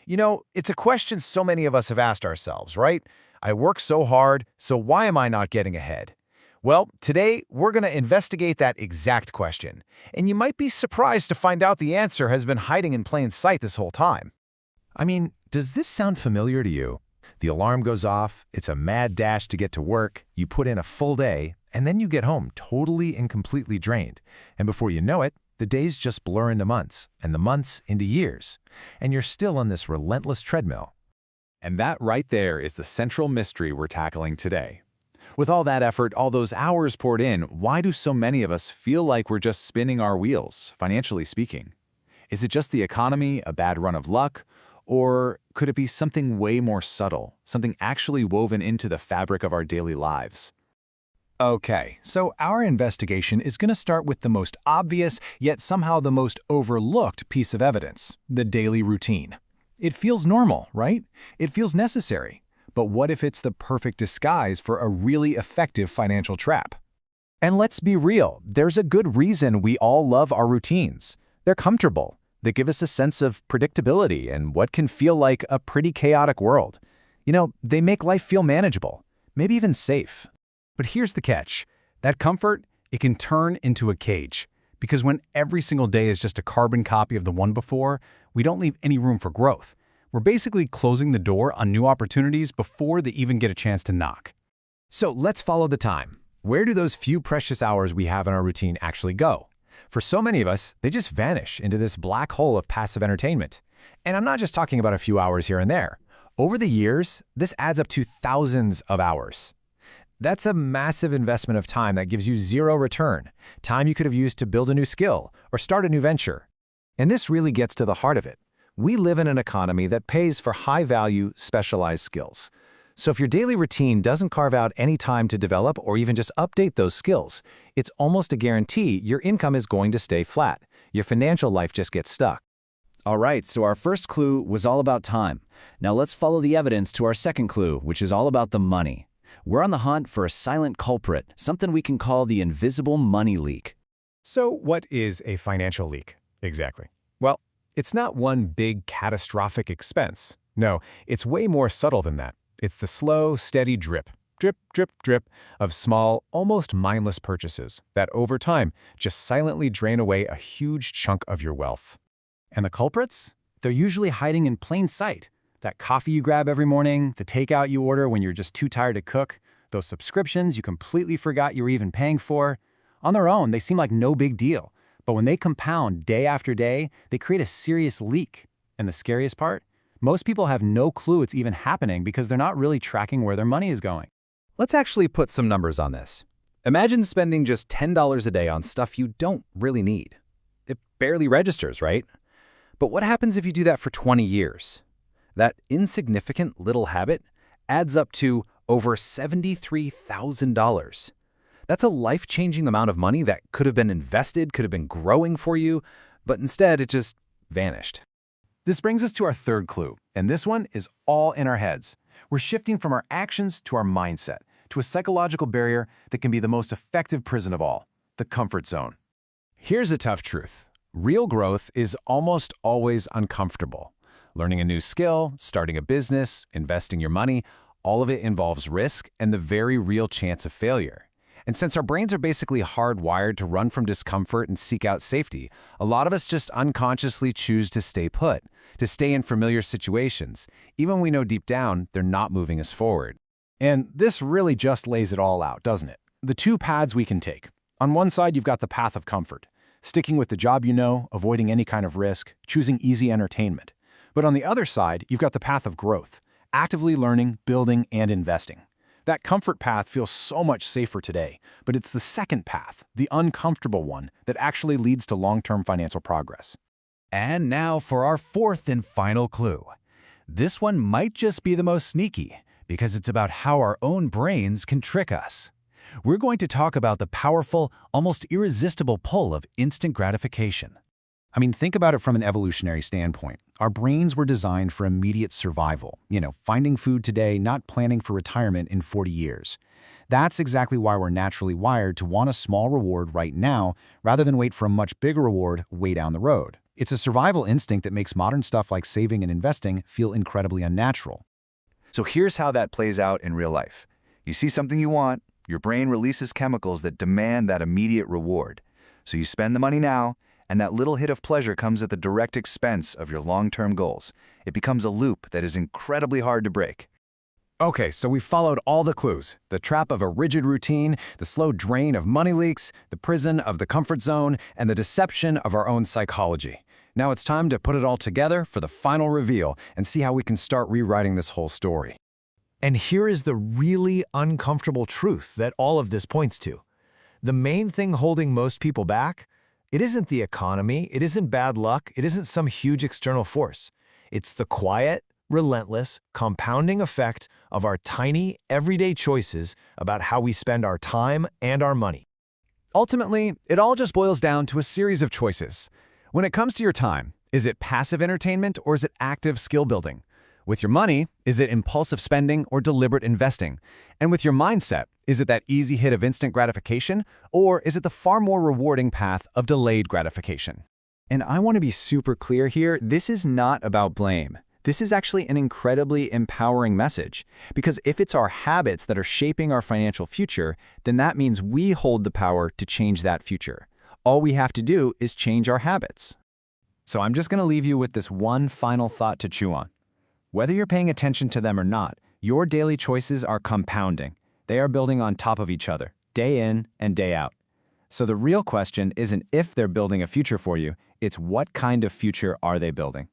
It's a question so many of us have asked ourselves, right? I work so hard, so why am I not getting ahead? Well, today we're going to investigate that exact question, and you might be surprised to find out the answer has been hiding in plain sight this whole time. Does this sound familiar to you? The alarm goes off, it's a mad dash to get to work, you put in a full day, and then you get home totally and completely drained. And before you know it, the days just blur into months, and the months into years. And you're still on this relentless treadmill. And that right there is the central mystery we're tackling today. With all that effort, all those hours poured in, why do so many of us feel like we're just spinning our wheels, financially speaking? Is it just the economy, a bad run of luck? Or could it be something way more subtle, something actually woven into the fabric of our daily lives? Okay, so our investigation is going to start with the most obvious, yet somehow the most overlooked piece of evidence, the daily routine. It feels normal, right? It feels necessary. But what if it's the perfect disguise for a really effective financial trap? And let's be real, there's a good reason we all love our routines. They're comfortable. They give us a sense of predictability in what can feel like a pretty chaotic world. They make life feel manageable, maybe even safe. But here's the catch. That comfort, it can turn into a cage. Because when every single day is just a carbon copy of the one before, we don't leave any room for growth. We're basically closing the door on new opportunities before they even get a chance to knock. So let's follow the time. Where do those few precious hours we have in our routine actually go? For so many of us, they just vanish into this black hole of passive entertainment. And I'm not just talking about a few hours here and there. Over the years, this adds up to thousands of hours. That's a massive investment of time that gives you zero return, time you could have used to build a new skill or start a new venture. And this really gets to the heart of it. We live in an economy that pays for high-value, specialized skills. So if your daily routine doesn't carve out any time to develop or even just update those skills, it's almost a guarantee your income is going to stay flat. Your financial life just gets stuck. All right, so our first clue was all about time. Now let's follow the evidence to our second clue, which is all about the money. We're on the hunt for a silent culprit, something we can call the invisible money leak. So what is a financial leak, exactly? Well, it's not one big catastrophic expense. No, it's way more subtle than that. It's the slow, steady drip, drip, drip, drip of small, almost mindless purchases that over time just silently drain away a huge chunk of your wealth. And the culprits? They're usually hiding in plain sight. That coffee you grab every morning, the takeout you order when you're just too tired to cook, those subscriptions you completely forgot you were even paying for. On their own, they seem like no big deal. But when they compound day after day, they create a serious leak. And the scariest part? Most people have no clue it's even happening because they're not really tracking where their money is going. Let's actually put some numbers on this. Imagine spending just $10 a day on stuff you don't really need. It barely registers, right? But what happens if you do that for 20 years? That insignificant little habit adds up to over $73,000. That's a life-changing amount of money that could have been invested, could have been growing for you, but instead it just vanished. This brings us to our third clue, and this one is all in our heads. We're shifting from our actions to our mindset, to a psychological barrier that can be the most effective prison of all, the comfort zone. Here's a tough truth. Real growth is almost always uncomfortable. Learning a new skill, starting a business, investing your money, all of it involves risk and the very real chance of failure. And since our brains are basically hardwired to run from discomfort and seek out safety, a lot of us just unconsciously choose to stay put, to stay in familiar situations, even when we know deep down they're not moving us forward. And this really just lays it all out, doesn't it? The two paths we can take. On one side, you've got the path of comfort, sticking with the job you know, avoiding any kind of risk, choosing easy entertainment. But on the other side, you've got the path of growth, actively learning, building, and investing. That comfort path feels so much safer today, but it's the second path, the uncomfortable one, that actually leads to long-term financial progress. And now for our fourth and final clue. This one might just be the most sneaky, because it's about how our own brains can trick us. We're going to talk about the powerful, almost irresistible pull of instant gratification. Think about it from an evolutionary standpoint. Our brains were designed for immediate survival. Finding food today, not planning for retirement in 40 years. That's exactly why we're naturally wired to want a small reward right now rather than wait for a much bigger reward way down the road. It's a survival instinct that makes modern stuff like saving and investing feel incredibly unnatural. So here's how that plays out in real life. You see something you want, your brain releases chemicals that demand that immediate reward. So you spend the money now, and that little hit of pleasure comes at the direct expense of your long-term goals. It becomes a loop that is incredibly hard to break. Okay, so we followed all the clues. The trap of a rigid routine, the slow drain of money leaks, the prison of the comfort zone, and the deception of our own psychology. Now it's time to put it all together for the final reveal and see how we can start rewriting this whole story. And here is the really uncomfortable truth that all of this points to. The main thing holding most people back, it isn't the economy, it isn't bad luck, it isn't some huge external force. It's the quiet, relentless, compounding effect of our tiny, everyday choices about how we spend our time and our money. Ultimately, it all just boils down to a series of choices. When it comes to your time, is it passive entertainment or is it active skill building? With your money, is it impulsive spending or deliberate investing? And with your mindset, is it that easy hit of instant gratification or is it the far more rewarding path of delayed gratification? And I want to be super clear here, this is not about blame. This is actually an incredibly empowering message, because if it's our habits that are shaping our financial future, then that means we hold the power to change that future. All we have to do is change our habits. So I'm just going to leave you with this one final thought to chew on. Whether you're paying attention to them or not, your daily choices are compounding. They are building on top of each other, day in and day out. So the real question isn't if they're building a future for you, it's what kind of future are they building?